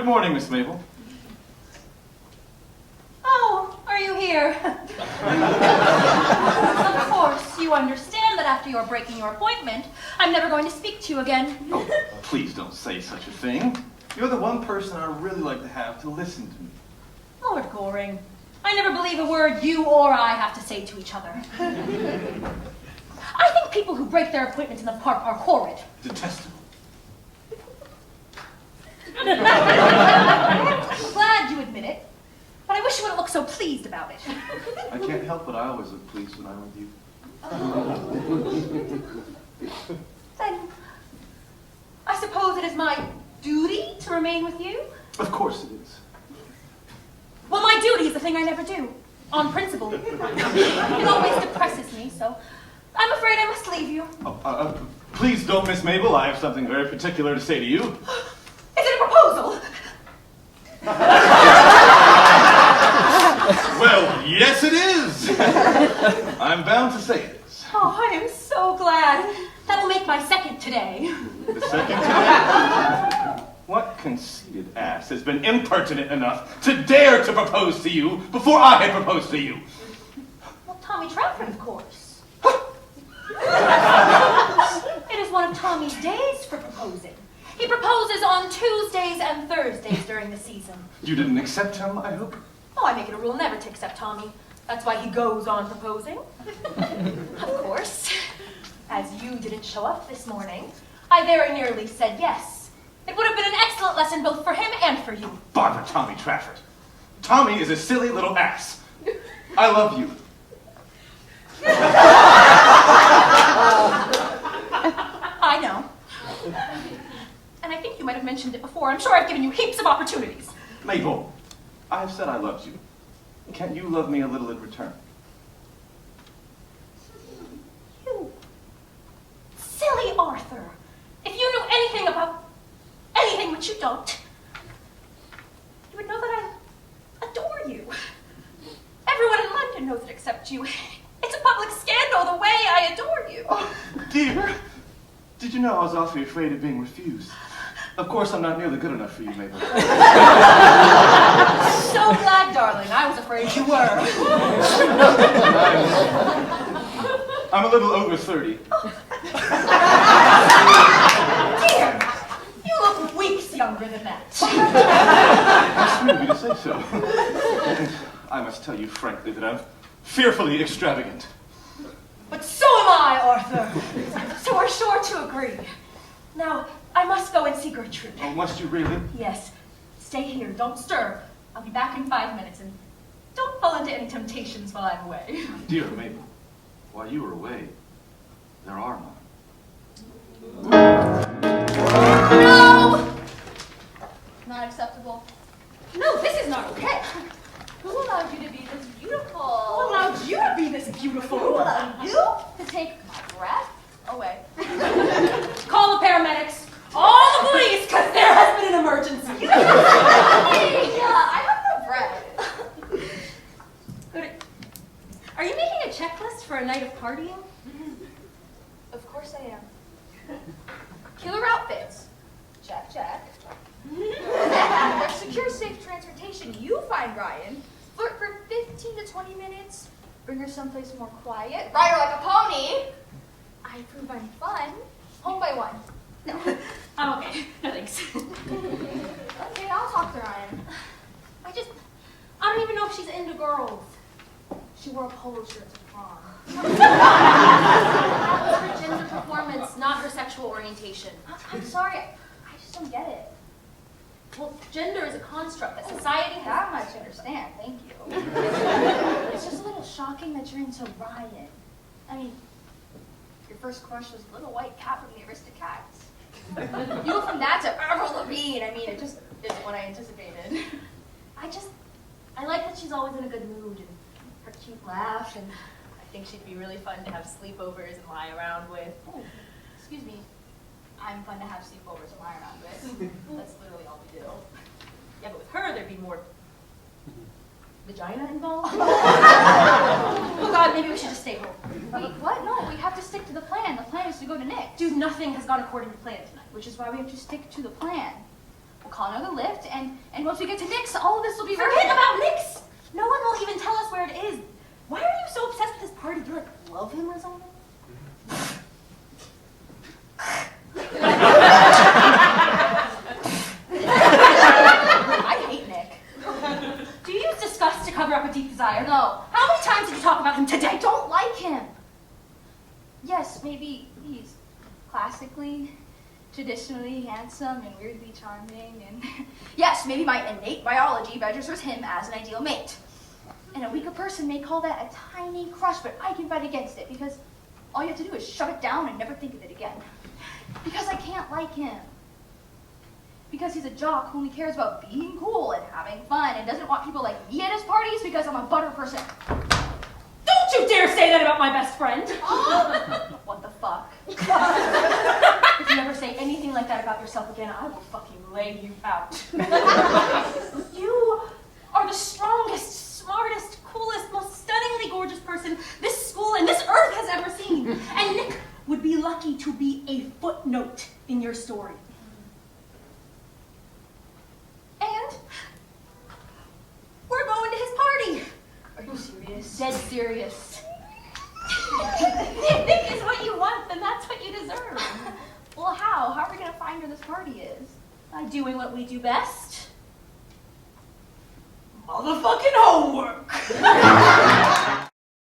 Good morning, Miss Mabel. Oh, are you here? Of course, you understand that after your breaking your appointment, I'm never going to speak to you again. Oh, please don't say such a thing. You're the one person I'd really like to have to listen to me. Lord Goring, I never believe a word you or I have to say to each other. I think people who break their appointments in the park are horrid. Detestable. I'm glad you admit it, but I wish you wouldn't look so pleased about it. I can't help it. I always look pleased when I'm with you. Then, I suppose it is my duty to remain with you? Of course it is. Well, my duty is the thing I never do, on principle. It always depresses me, so I'm afraid I must leave you. Please don't, Miss Mabel. I have something very particular to say to you. Is it a proposal? Well, yes it is. I'm bound to say it is. Oh, I am so glad. That'll make my second today. The second today? What conceited ass has been impertinent enough to dare to propose to you before I had proposed to you? Well, Tommy Trafford, of course. It is one of Tommy's days for proposing. He proposes on Tuesdays and Thursdays during the season. You didn't accept him, I hope? Oh, I make it a rule never to accept Tommy. That's why he goes on proposing. Of course. As you didn't show up this morning, I very nearly said yes. It would have been an excellent lesson both for him and for you. Bother Tommy Trafford. Tommy is a silly little ass. I love you. I know. And I think you might have mentioned it before. I'm sure I've given you heaps of opportunities. Mabel, I have said I loved you. Can't you love me a little in return? You silly Arthur. If you knew anything about anything which you don't, you would know that I adore you. Everyone in London knows it except you. It's a public scandal the way I adore you. Oh, dear. Did you know I was awfully afraid of being refused? Of course, I'm not nearly good enough for you, Mabel. So glad, darling. I was afraid you were. I'm a little over 30. Dear, you look weeks younger than that. That's sweet of you to say so. And I must tell you frankly that I'm fearfully extravagant. But so am I, Arthur. So we're sure to agree. Now, I must go and see Gertrude. Oh, must you really? Yes. Stay here. Don't stir. I'll be back in 5 minutes, and don't fall into any temptations while I'm away. Dear Mabel, while you were away, there are none. No! Not acceptable. No, this is not okay. Who allowed you to be this beautiful? Who allowed you to be this beautiful? Who allowed you to take my breath away? Call the paramedics. All the police, because there has been an emergency. I have no breath. Are you making a checklist for a night of partying? Of course I am. Killer outfits. Check, check. Secure safe transportation. You find Ryan. Flirt for 15 to 20 minutes. Bring her someplace more quiet. Ride her like a pony. I prove I'm fun. Home by 1. No. I'm okay. No thanks. Okay, I'll talk to Ryan. I don't even know if she's into girls. She wore a polo shirt to prom. That was her gender performance, not her sexual orientation. I'm sorry. I just don't get it. Well, gender is a construct that society has. That much I understand. Thank you. It's just a little shocking that you're into Ryan. I mean, your first crush was Little White Cat from the Aristocats. You go from that to Avril Lavigne. I mean, it just isn't what I anticipated. I like that she's always in a good mood and her cute laugh, and I think she'd be really fun to have sleepovers and lie around with. Oh, excuse me. I'm fun to have sleepovers and lie around with. That's literally all we do. Yeah, but with her, there'd be more vagina involved. Oh God, maybe we should just stay home. Wait, what? No, we have to stick to the plan. The plan is to go to Nick's. Dude, nothing has gone according to plan tonight. Which is why we have to stick to the plan. call another lift, and once we get to Nick's, all of this will be Forget about Nick's! No one will even tell us where it is. Why are you so obsessed with this party? Do you, like, love him or something? I hate Nick. Do you use disgust to cover up a deep desire? No. How many times did you talk about him today? I don't like him. Yes, maybe he's classically, traditionally handsome and weirdly charming, and yes, maybe my innate biology registers him as an ideal mate. And a weaker person may call that a tiny crush, but I can fight against it because all you have to do is shut it down and never think of it again. Because I can't like him. Because he's a jock who only cares about being cool and having fun and doesn't want people like me at his parties because I'm a butter person. Don't you dare say that about my best friend! What the fuck? If you ever say anything like that about yourself again, I will fucking lay you out. You are the strongest, smartest, coolest, most stunningly gorgeous person this school and this earth has ever seen. And Nick would be lucky to be a footnote in your story. And we're going to his party. Are you serious? Dead serious. If Nick is what you want, then that's what you deserve. Well, how? How are we gonna find where this party is? By doing what we do best. Motherfucking homework!